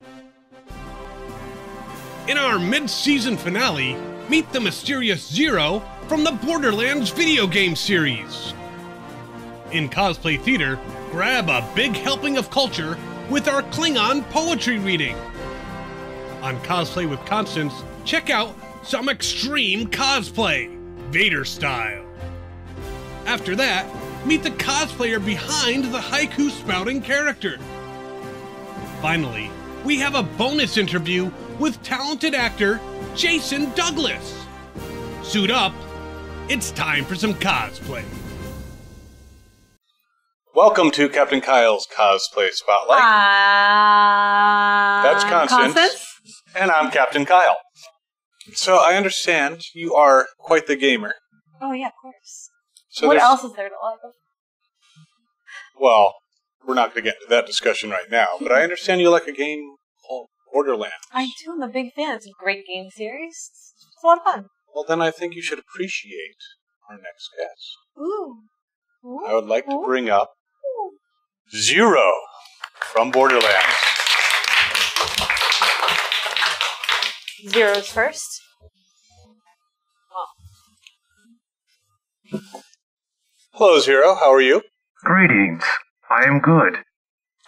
In our mid-season finale, meet the mysterious Zer0 from the Borderlands video game series. In Cosplay Theater, grab a big helping of culture with our Klingon poetry reading. On Cosplay with Constance, check out some Extreme Cosplay, Vader style. After that, meet the cosplayer behind the haiku spouting character. Finally, we have a bonus interview with talented actor Jason Douglas. Suit up, it's time for some cosplay. Welcome to Captain Kyle's Cosplay Spotlight. That's Constance. And I'm Captain Kyle. So I understand you are quite the gamer. Oh yeah, of course. So what else is there to like? Well, we're not going to get into that discussion right now, but I understand you like a game called Borderlands. I do. I'm a big fan. It's a great game series. It's a lot of fun. Well, then I think you should appreciate our next guest. Ooh. I would like to bring up Zer0 from Borderlands. Zero's first. Oh. Hello, Zer0. How are you? Greetings. I am good.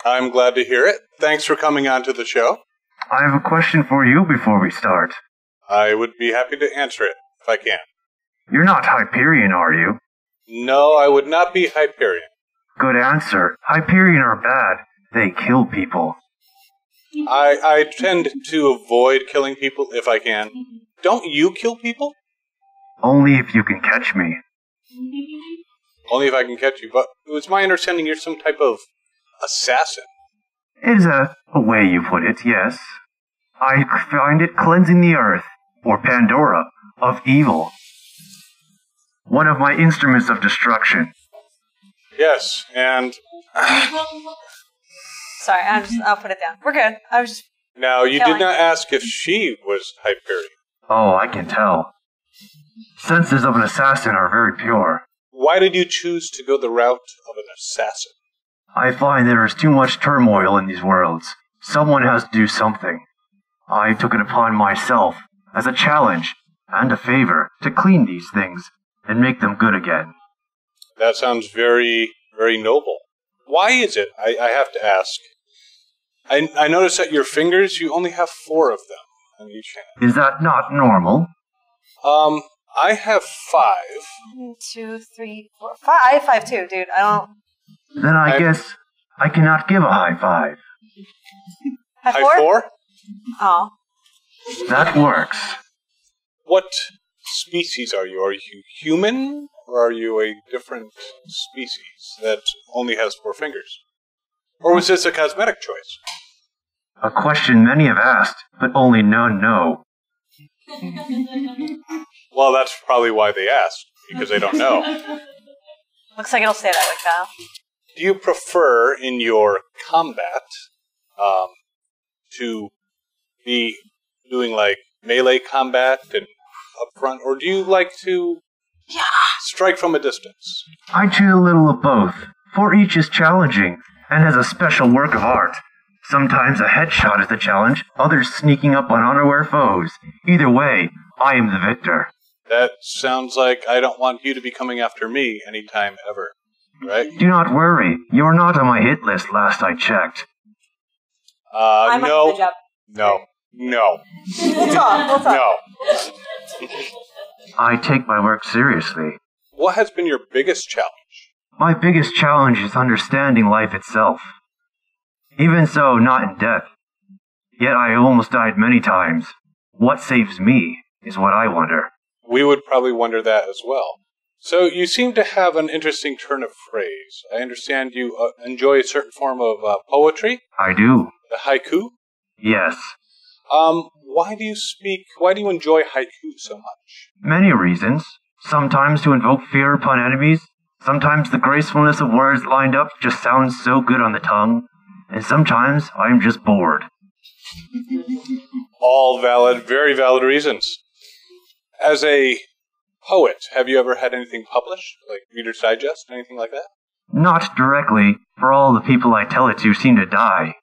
I'm glad to hear it. Thanks for coming on to the show. I have a question for you before we start. I would be happy to answer it, if I can. You're not Hyperion, are you? No, I would not be Hyperion. Good answer. Hyperion are bad. They kill people. I tend to avoid killing people if I can. Don't you kill people? Only if you can catch me. Only if I can catch you. But it was my understanding you're some type of assassin. Is a way you put it, yes. I find it cleansing the earth, or Pandora, of evil. One of my instruments of destruction. Yes, and... Sorry, I'll put it down. We're good. I was just... Now, you did not ask if she was Hyperion. Oh, I can tell. Senses of an assassin are very pure. Why did you choose to go the route of an assassin? I find there is too much turmoil in these worlds. Someone has to do something. I took it upon myself, as a challenge and a favor, to clean these things and make them good again. That sounds very, very noble. Why is it, I have to ask, I noticed that your fingers, you only have 4 of them on each hand. Is that not normal? I have 5. 1, 2, 3, 4, 5. I have 5 too, dude. I don't... Then I guess I cannot give a high 5. High 4? Oh. That works. What species are you? Are you human, or are you a different species that only has 4 fingers? Or was this a cosmetic choice? A question many have asked, but only none know. Well, that's probably why they asked, because they don't know. Looks like it'll stay that way, Kyle. Do you prefer in your combat to be doing like melee combat and up front, or do you like to strike from a distance? I do a little of both, for each is challenging and has a special work of art. Sometimes a headshot is the challenge, others sneaking up on unaware foes. Either way, I am the victor. That sounds like I don't want you to be coming after me anytime ever, right? Do not worry, you're not on my hit list last I checked. No. No. We'll talk. No. I take my work seriously. What has been your biggest challenge? My biggest challenge is understanding life itself. Even so, not in death. Yet I almost died many times. What saves me is what I wonder. We would probably wonder that as well. So you seem to have an interesting turn of phrase. I understand you enjoy a certain form of poetry? I do. The haiku? Yes. Why do you enjoy haiku so much? Many reasons. Sometimes to invoke fear upon enemies. Sometimes the gracefulness of words lined up just sounds so good on the tongue. And sometimes I'm just bored. All valid, very valid reasons. As a poet, have you ever had anything published? Like Reader's Digest, anything like that? Not directly, for all the people I tell it to seem to die.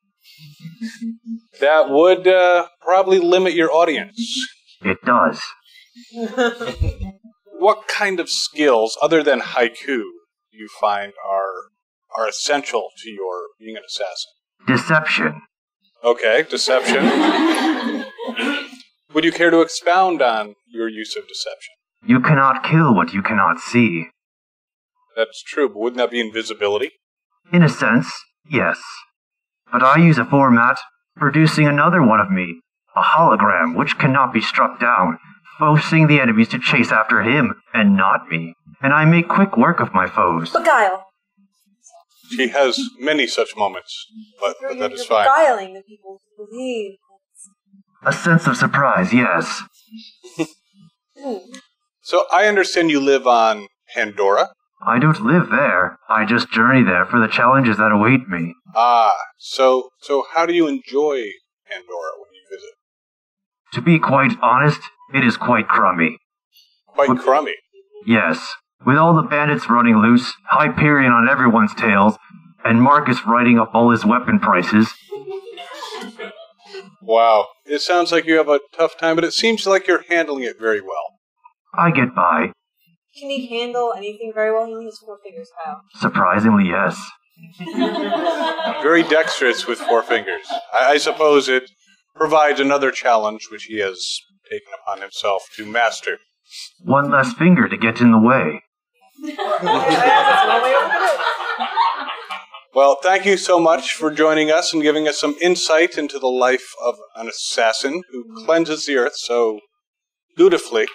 That would probably limit your audience. It does. What kind of skills, other than haiku, do you find are essential to your being an assassin? Deception. Okay, deception. Would you care to expound on your use of deception? You cannot kill what you cannot see. That's true, but wouldn't that be invisibility? In a sense, yes. But I use a format producing another one of me, a hologram which cannot be struck down, forcing the enemies to chase after him and not me. And I make quick work of my foes. Beguile. She has many such moments, but that is fine. Beguiling the people to believe. A sense of surprise, yes. So I understand you live on Pandora? I don't live there. I just journey there for the challenges that await me. Ah, so how do you enjoy Pandora when you visit? To be quite honest, it is quite crummy. Quite crummy? Yes. With all the bandits running loose, Hyperion on everyone's tails, and Marcus writing up all his weapon prices. Wow. It sounds like you have a tough time, but it seems like you're handling it very well. I get by. Can he handle anything very well? He only has 4 fingers, Kyle. Surprisingly, yes. Very dexterous with 4 fingers. I suppose it provides another challenge which he has taken upon himself to master. One less finger to get in the way. Well, thank you so much for joining us and giving us some insight into the life of an assassin who cleanses the earth so dutifully.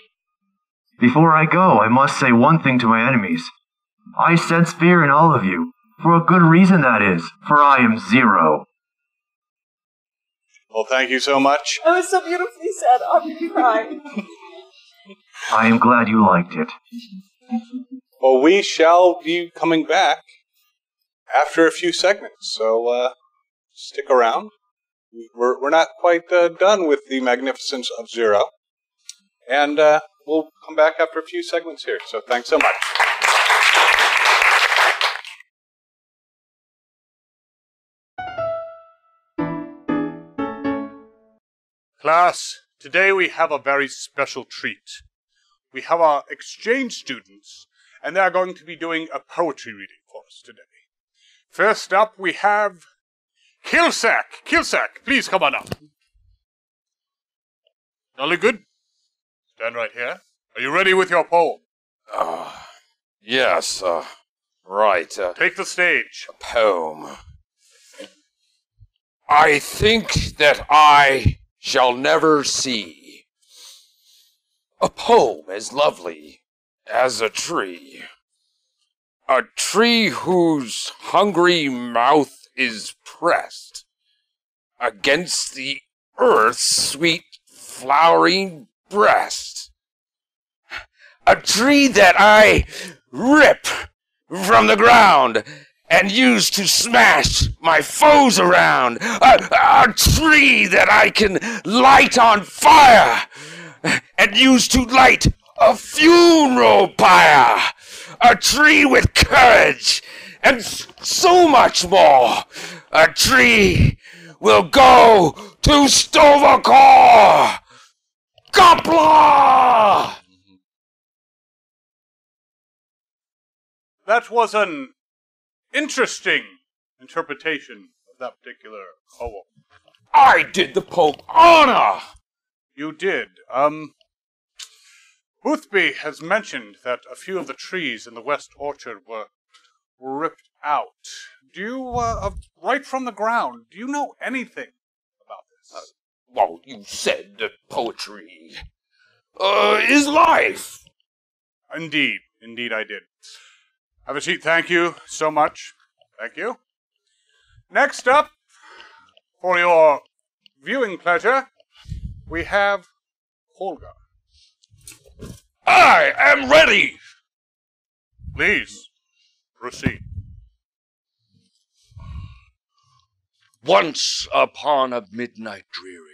Before I go, I must say one thing to my enemies. I sense fear in all of you. For a good reason, that is. For I am Zer0. Well, thank you so much. I was so beautifully said. I'm going to cry. I am glad you liked it. Well, we shall be coming back after a few segments, so stick around. We're not quite done with the magnificence of Zer0, and we'll come back after a few segments here, so thanks so much. Class, today we have a very special treat. We have our exchange students, and they're going to be doing a poetry reading for us today. First up, we have Kilsack. Kilsack, please come on up. Jolly good. Stand right here. Are you ready with your poem? Yes, right. Take the stage. Poem. I think that I shall never see a poem as lovely as a tree. A tree whose hungry mouth is pressed against the earth's sweet flowering breast. A tree that I rip from the ground and use to smash my foes around. A tree that I can light on fire and use to light a funeral pyre. A tree with courage and so much more. A tree will go to Stovacor. Gopla! That was an interesting interpretation of that particular poem. I did the Pope honor! You did. Boothby has mentioned that a few of the trees in the West Orchard were ripped out. Do you, right from the ground, do you know anything about this? Well, you said that poetry is life. Indeed I did. Have a seat, thank you so much. Thank you. Next up, for your viewing pleasure, we have Holger. I am ready! Please, proceed. Once upon a midnight dreary,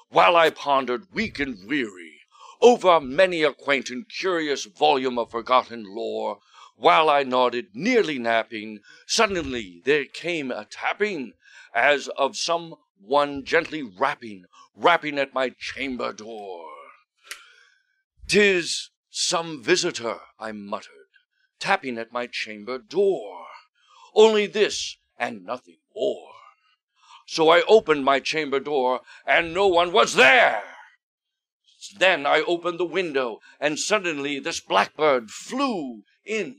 while I pondered weak and weary over many a quaint and curious volume of forgotten lore, While I nodded, nearly napping, suddenly there came a tapping, as of some one gently rapping at my chamber door. "'Tis some visitor," I muttered, "tapping at my chamber door. Only this, and nothing more." So I opened my chamber door, and no one was there. Then I opened the window, and suddenly this blackbird flew in.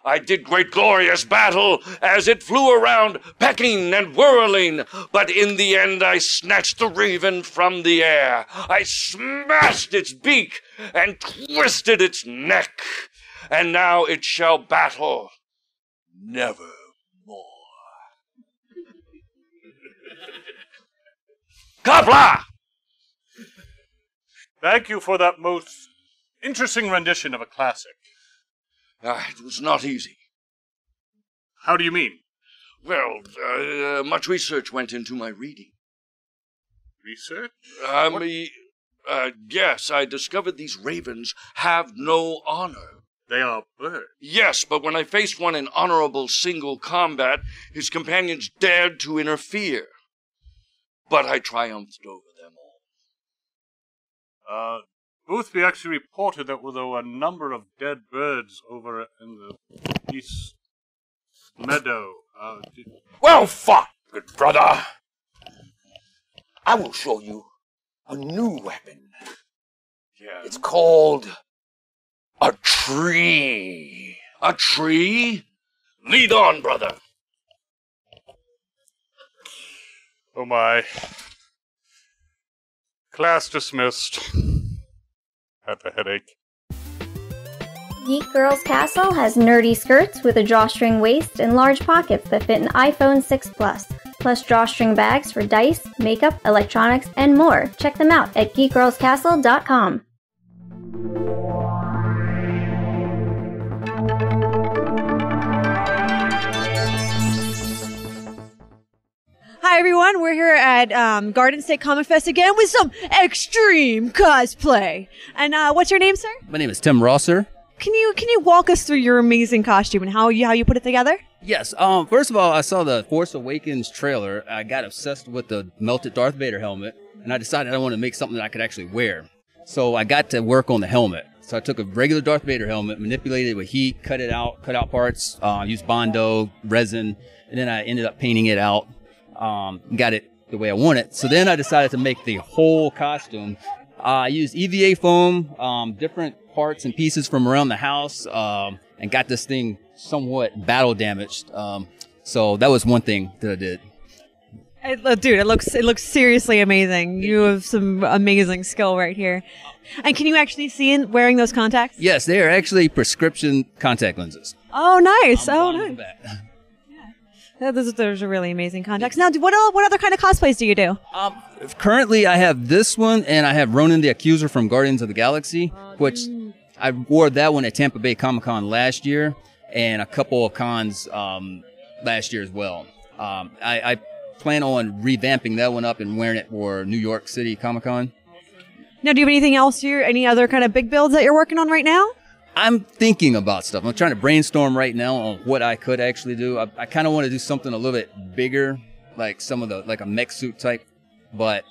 I did great glorious battle as it flew around, pecking and whirling, but in the end I snatched the raven from the air. I smashed its beak and twisted its neck, and now it shall battle never more. Kapla! Thank you for that most interesting rendition of a classic. It was not easy. How do you mean? Well, much research went into my reading. Research? Yes, I discovered these ravens have no honor. They are birds. Yes, but when I faced one in honorable single combat, his companions dared to interfere. But I triumphed over them all. Boothby actually reported that there were a number of dead birds over in the east meadow. Well fought, good brother. I will show you a new weapon. Yeah. It's called a tree. A tree? Lead on, brother. Oh my. Class dismissed. Have a headache. Geek Girls Castle has nerdy skirts with a drawstring waist and large pockets that fit an iPhone 6 Plus, plus drawstring bags for dice, makeup, electronics, and more. Check them out at geekgirlscastle.com. Hi everyone, we're here at Garden State Comic Fest again with some extreme cosplay. And what's your name, sir? My name is Tim Rosser. Can you walk us through your amazing costume and how you put it together? Yes. First of all, I saw the Force Awakens trailer. I got obsessed with the melted Darth Vader helmet, and I decided I wanted to make something that I could actually wear. So I got to work on the helmet. So I took a regular Darth Vader helmet, manipulated it with heat, cut out parts, used Bondo, resin, and then I ended up painting it out. Got it the way I want it. So then I decided to make the whole costume. I used EVA foam, different parts and pieces from around the house, and got this thing somewhat battle damaged. So that was one thing that I did. Dude, it looks seriously amazing. You have some amazing skill right here. And can you actually see in wearing those contacts? Yes, they are actually prescription contact lenses. Oh, nice. Nice. Yeah, those are really amazing contacts. Now, what other kind of cosplays do you do? Currently, I have this one, and I have Ronan the Accuser from Guardians of the Galaxy, which I wore that one at Tampa Bay Comic-Con last year, and a couple of cons last year as well. I plan on revamping that one up and wearing it for New York City Comic-Con. Now, do you have anything else any other kind of big builds that you're working on right now? I'm thinking about stuff. I'm trying to brainstorm right now on what I could actually do. I kind of want to do something a little bit bigger, like like a mech suit type. But,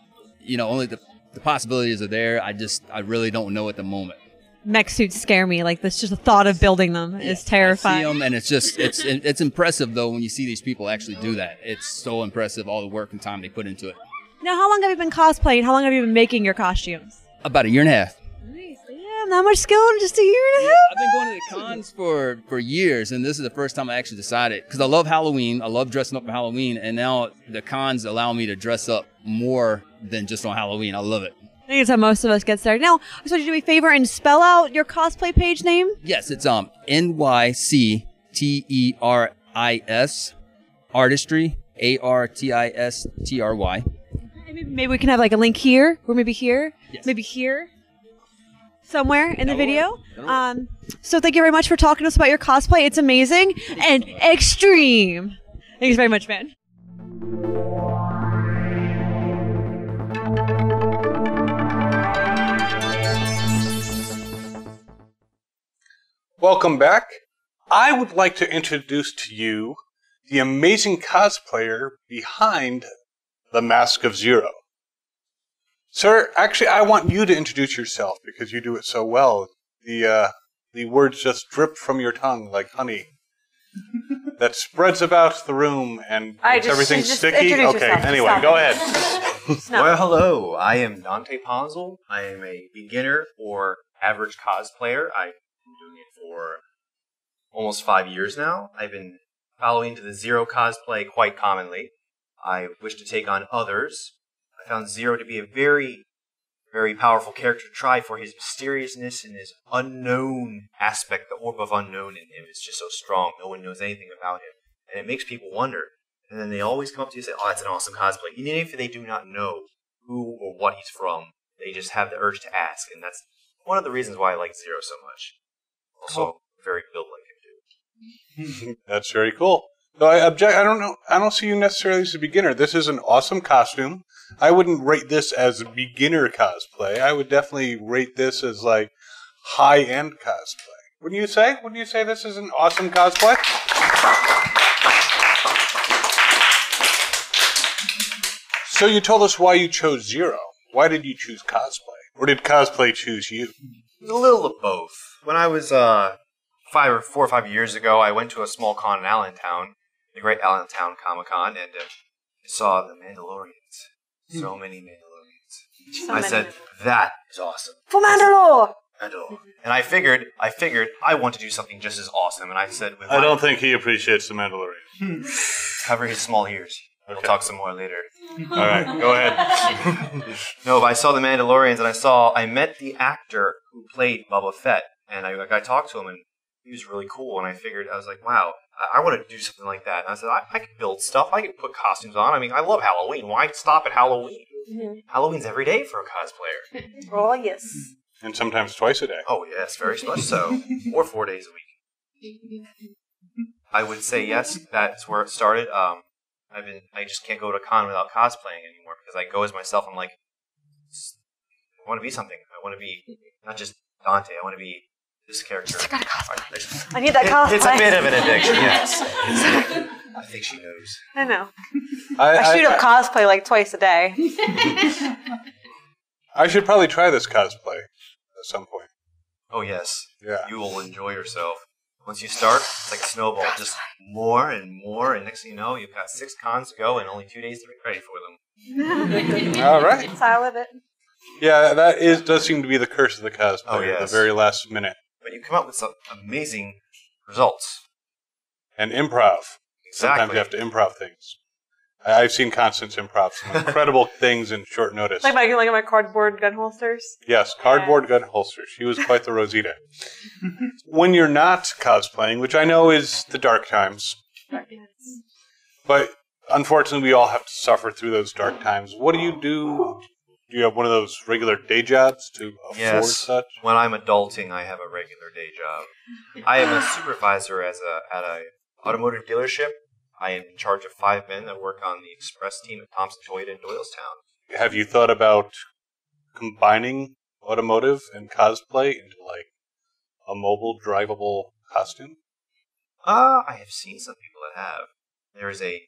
only the possibilities are there. I really don't know at the moment. Mech suits scare me. Like, just the thought of building them is terrifying. I see them, and it's impressive, though, when you see these people actually do that. It's so impressive, all the work and time they put into it. Now, how long have you been cosplaying? How long have you been making your costumes? About a year and a half. Not much skill in just a year and a half? I've been going to the cons for years, and this is the first time I actually decided, because I love Halloween, I love dressing up for Halloween, and now the cons allow me to dress up more than just on Halloween. I love it. I think it's how most of us get started. Now, so would you do me a favor and spell out your cosplay page name? Yes, it's NYCTERIS Artistry, ARTISTRY. Maybe we can have like a link here, or maybe here, yes. Maybe here. Somewhere in the video. So thank you very much for talking to us about your cosplay. It's amazing and extreme. Thanks very much, man. Welcome back. I would like to introduce to you the amazing cosplayer behind the Mask of Zer0. Sir, actually, I want you to introduce yourself because you do it so well. The words just drip from your tongue like honey that spreads about the room and makes everything sticky. Okay, anyway, go ahead. Well, hello. I am Dante Ponzel. I am a beginner or average cosplayer. I've been doing it for almost 5 years now. I've been following to the Zer0 cosplay quite commonly. I wish to take on others. I found Zer0 to be a very, very powerful character to try for his mysteriousness and his unknown aspect. The orb of unknown in him is just so strong. No one knows anything about him. And it makes people wonder. And then they always come up to you and say, oh, that's an awesome cosplay. Even if they do not know who or what he's from, they just have the urge to ask. And that's one of the reasons why I like Zer0 so much. Also, very built like him, too. That's very cool. So I don't know. I don't see you necessarily as a beginner. This is an awesome costume. I wouldn't rate this as a beginner cosplay. I would definitely rate this as like high-end cosplay. Wouldn't you say? Wouldn't you say this is an awesome cosplay? So you told us why you chose Zer0. Why did you choose cosplay? Or did cosplay choose you? A little of both. When I was 4 or 5 years ago, I went to a small con in Allentown, the Great Allentown Comic-Con, and I saw the Mandalorians. So many Mandalorians. I said, that is awesome. For Mandalore! Mandalore. And I figured I want to do something just as awesome. And I said, I don't think he appreciates the Mandalorian. Cover his small ears. We'll talk some more later. All right, go ahead. No, but I saw the Mandalorians, and I met the actor who played Boba Fett, and I talked to him, and he was really cool. And I was like, wow, I want to do something like that. And I said, I could build stuff. I could put costumes on. I mean, I love Halloween. Why stop at Halloween? Mm-hmm. Halloween's every day for a cosplayer. Oh yes. And sometimes twice a day. Oh yes, very much so. Or 4 days a week. I would say yes. That's where it started. I just can't go to a con without cosplaying anymore because I go as myself. I'm like, I want to be something. I want to be not just Dante. I want to be this character. I gotta cosplay. I need that cosplay. It's a bit of an addiction, yes. I think she knows. I know. I shoot up cosplay like twice a day. I should probably try this cosplay at some point. Oh yes. Yeah. You will enjoy yourself. Once you start, it's like a snowball, just more and more, and next thing you know, you've got 6 cons to go and only 2 days to be ready for them. All right. That's how I live it. Yeah, does seem to be the curse of the cosplay. Oh, yes. At the very last minute. But you come up with some amazing results. And improv. Exactly. Sometimes you have to improv things. I've seen Constance improv some incredible things in short notice. Like my cardboard gun holsters? Yes, cardboard gun holsters. She was quite the Rosita. When you're not cosplaying, which I know is the dark times, but unfortunately we all have to suffer through those dark times. What do you do? Do you have one of those regular day jobs to afford such? When I'm adulting, I have a regular day job. I am a supervisor at a automotive dealership. I am in charge of 5 men that work on the express team at Thompson Toyota in Doylestown. Have you thought about combining automotive and cosplay into like a mobile, drivable costume? I have seen some people that have. There is a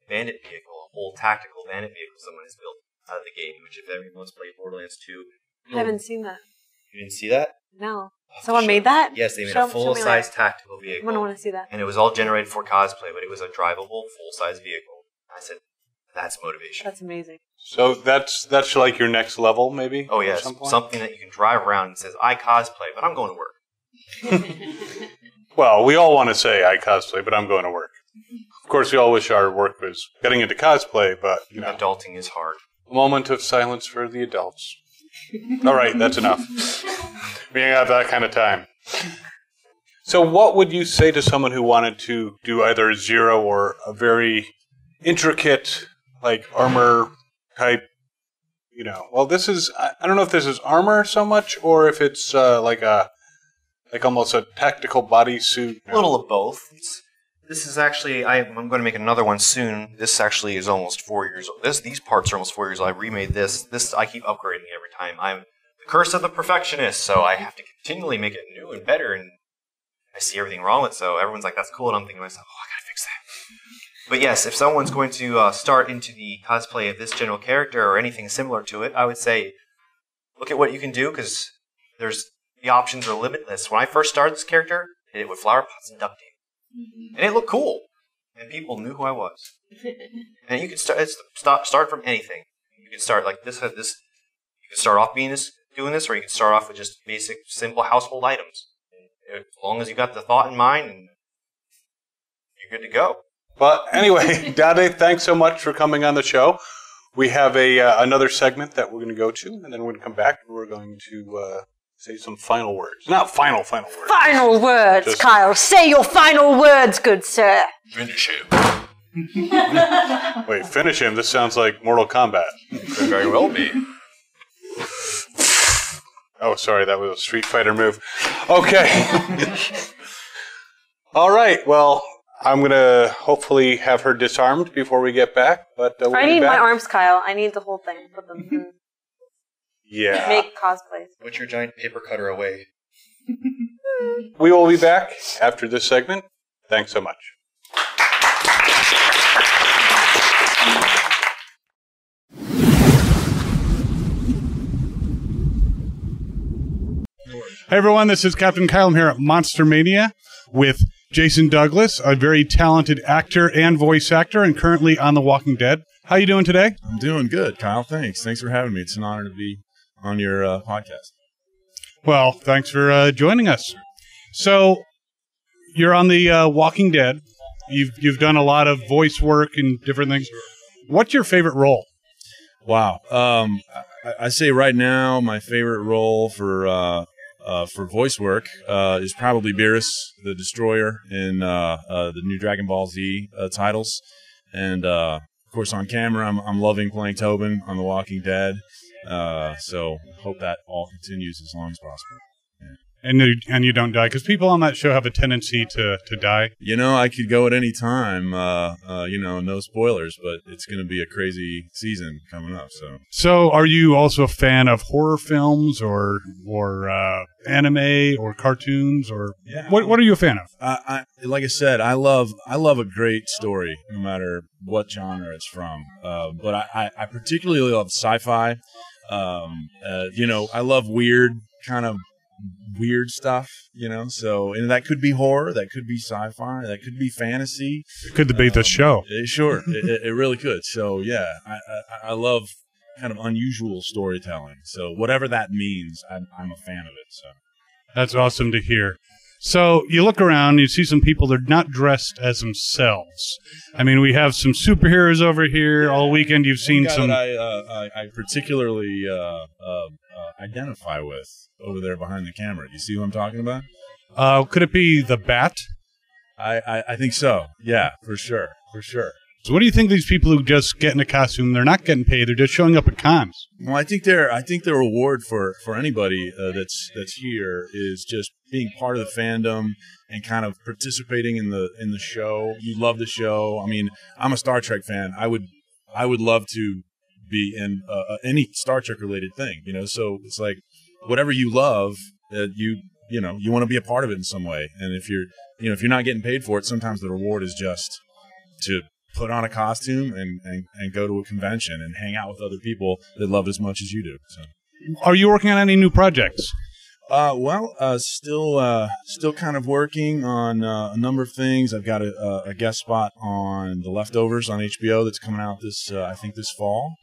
bandit vehicle, a whole tactical bandit vehicle someone has built out of the game, which if everyone's played Borderlands 2... I haven't seen that. You didn't see that? No. Someone made that? Yes, they made a full-size tactical vehicle. I want to see that. And it was all generated for cosplay, but it was a drivable, full-size vehicle. I said, that's motivation. That's amazing. So that's like your next level, maybe? Oh, yes. Something that you can drive around and says, I cosplay, but I'm going to work. Well, we all want to say, I cosplay, but I'm going to work. Of course, we all wish our work was getting into cosplay, but, you know. Adulting is hard. A moment of silence for the adults. All right, that's enough. We ain't got that kind of time. So what would you say to someone who wanted to do either a Zer0 or a very intricate, like, armor type, you know? Well, this is, I don't know if this is armor so much, or if it's like almost a tactical bodysuit. A little of both. This is actually, I'm going to make another one soon. This actually is almost 4 years old. These parts are almost 4 years old. I remade this. I keep upgrading every time. I'm the curse of the perfectionist, so I have to continually make it new and better and I see everything wrong with it. So everyone's like, that's cool. And I'm thinking to myself, oh, I gotta fix that. But yes, if someone's going to start into the cosplay of this general character or anything similar to it, I would say look at what you can do, because the options are limitless. When I first started this character, I did it with flower pots and duct tape. And it looked cool. And people knew who I was. And you can start from anything. You can start like this. You can start off doing this, or you can start off with just basic, simple household items. As long as you got the thought in mind, and you're good to go. But anyway, Dade, thanks so much for coming on the show. We have another segment that we're going to go to, and then we're going to come back and we're going to say some final words. Not final words. Final words, Kyle. Say your final words, good sir. Finish him. Wait, finish him? This sounds like Mortal Kombat. Could very well be. Oh, sorry, that was a Street Fighter move. Okay. All right, well, I'm going to hopefully have her disarmed before we get back. But we'll I need my arms, Kyle. I need the whole thing. Put them in. Yeah. Make cosplays. Put your giant paper cutter away. We will be back after this segment. Thanks so much. Hey everyone, this is Captain Kyle. I'm here at Monster Mania with Jason Douglas, a very talented actor and voice actor, and currently on The Walking Dead. How you doing today? I'm doing good, Kyle. Thanks for having me. It's an honor to be on your podcast. Well, thanks for joining us. So, you're on The Walking Dead. You've done a lot of voice work and different things. What's your favorite role? Wow. I say right now my favorite role for voice work is probably Beerus, the Destroyer, in the new Dragon Ball Z titles. And, of course, on camera, I'm loving playing Tobin on The Walking Dead. So hope that all continues as long as possible. Yeah. And you don't die, because people on that show have a tendency to die. You know, I could go at any time, no spoilers, but it's going to be a crazy season coming up. So are you also a fan of horror films or anime or cartoons, or what are you a fan of? Like I said, I love a great story, no matter what genre it's from. But I particularly love sci-fi. I love weird stuff, so, and that could be horror, that could be sci-fi, that could be fantasy. It could be the show. Sure, it really could. So yeah, I love kind of unusual storytelling. So whatever that means, I'm a fan of it. So that's awesome to hear. So you look around, you see some people that are not dressed as themselves. I mean, we have some superheroes over here. All weekend you've seen some. That I particularly identify with over there behind the camera. Do you see who I'm talking about? Could it be the Bat? I think so. Yeah, for sure. So what do you think of these people who just get in a costume? They're not getting paid. They're just showing up at cons. Well, I think the reward for anybody that's here is just being part of the fandom and kind of participating in the show. You love the show. I mean, I'm a Star Trek fan. I would love to be in any Star Trek related thing. So it's like whatever you love, you want to be a part of it in some way. And if you're not getting paid for it, sometimes the reward is just to put on a costume and go to a convention and hang out with other people that love it as much as you do. So, are you working on any new projects? Still kind of working on a number of things. I've got a guest spot on The Leftovers on HBO that's coming out this fall.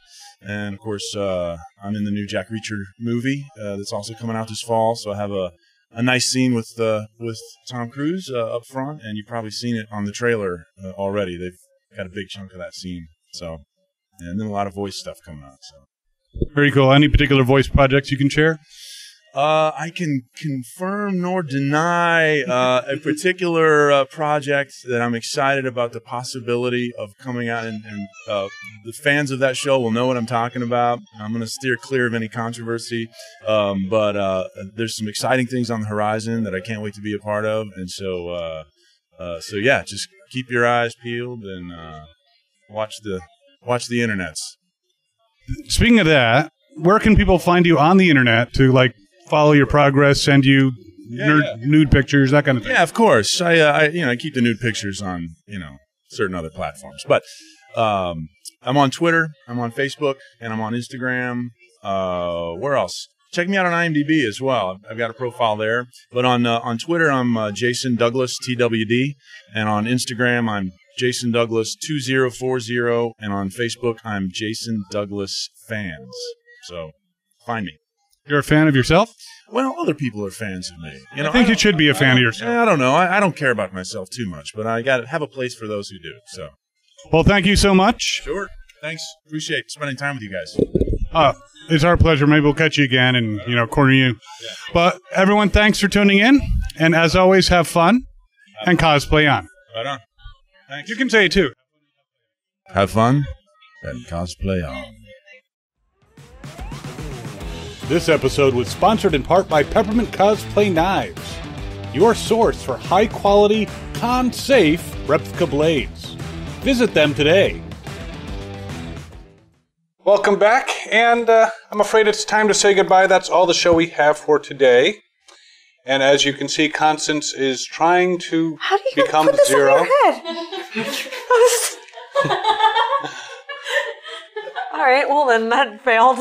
And, of course, I'm in the new Jack Reacher movie that's also coming out this fall. So I have a nice scene with Tom Cruise up front, and you've probably seen it on the trailer already. They've got a big chunk of that scene. So, and then a lot of voice stuff coming out. So very cool. Any particular voice projects you can share? I can confirm nor deny a particular project that I'm excited about the possibility of coming out, and the fans of that show will know what I'm talking about. I'm going to steer clear of any controversy, but there's some exciting things on the horizon that I can't wait to be a part of, and so yeah, just keep your eyes peeled and watch the internets. Speaking of that, where can people find you on the internet to follow your progress, send you nude pictures, that kind of thing. Yeah, of course. I keep the nude pictures on, certain other platforms. But I'm on Twitter, I'm on Facebook, and I'm on Instagram. Where else? Check me out on IMDb as well. I've got a profile there. But on Twitter, I'm Jason Douglas TWD, and on Instagram, I'm Jason Douglas 2040, and on Facebook, I'm Jason Douglas Fans. So find me. You're a fan of yourself? Well, other people are fans of me. I think you should be a fan of yourself. I don't know. I don't care about myself too much, but I got to have a place for those who do. So. Well, thank you so much. Sure. Thanks. Appreciate spending time with you guys. It's our pleasure. Maybe we'll catch you again and, corner you. Yeah. But everyone, thanks for tuning in. And as always, have fun and cosplay on. Right on. Thanks. You can say it too. Have fun and cosplay on. This episode was sponsored in part by Peppermint Cosplay Knives, your source for high-quality, con-safe replica blades. Visit them today. Welcome back, and I'm afraid it's time to say goodbye. That's all the show we have for today. And as you can see, Constance is trying to become put this Zero. On your head? All right, well then that failed.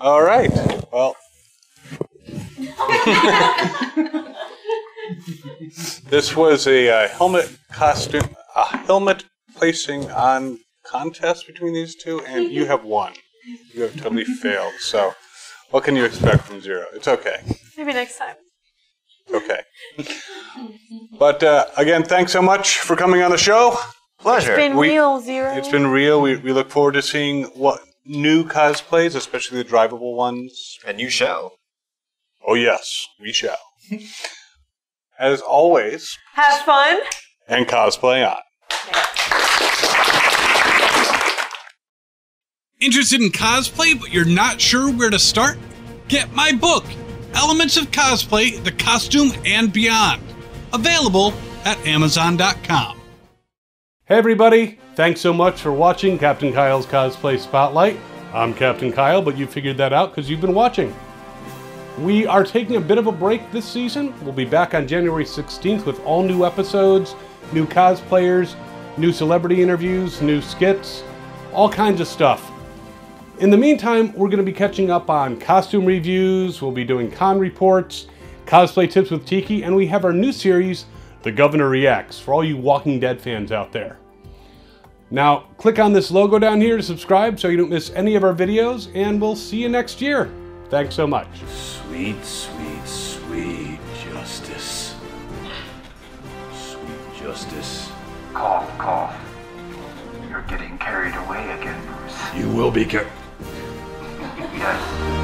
All right. Well, this was a helmet placing on contest between these two, and you have won. You have totally failed. So, what can you expect from Zero? It's okay. Maybe next time. Okay. But again, thanks so much for coming on the show. Pleasure. It's been real, Zero. It's been real. We look forward to seeing what new cosplays, especially the drivable ones. And you shall. Oh yes, we shall. As always, have fun and cosplay on. Interested in cosplay, but you're not sure where to start? Get my book, Elements of Cosplay, The Costume and Beyond. Available at Amazon.com. Hey everybody, thanks so much for watching Captain Kyle's Cosplay Spotlight. I'm Captain Kyle, but you figured that out because you've been watching. We are taking a bit of a break this season. We'll be back on January 16th with all new episodes, new cosplayers, new celebrity interviews, new skits, all kinds of stuff. In the meantime, we're going to be catching up on costume reviews, we'll be doing con reports, cosplay tips with Tiki, and we have our new series, The Governor Reacts, for all you Walking Dead fans out there. Now, click on this logo down here to subscribe so you don't miss any of our videos, and we'll see you next year. Thanks so much. Sweet, sweet, sweet justice. Sweet justice. Cough, cough. You're getting carried away again, Bruce. You will be carried. Yes.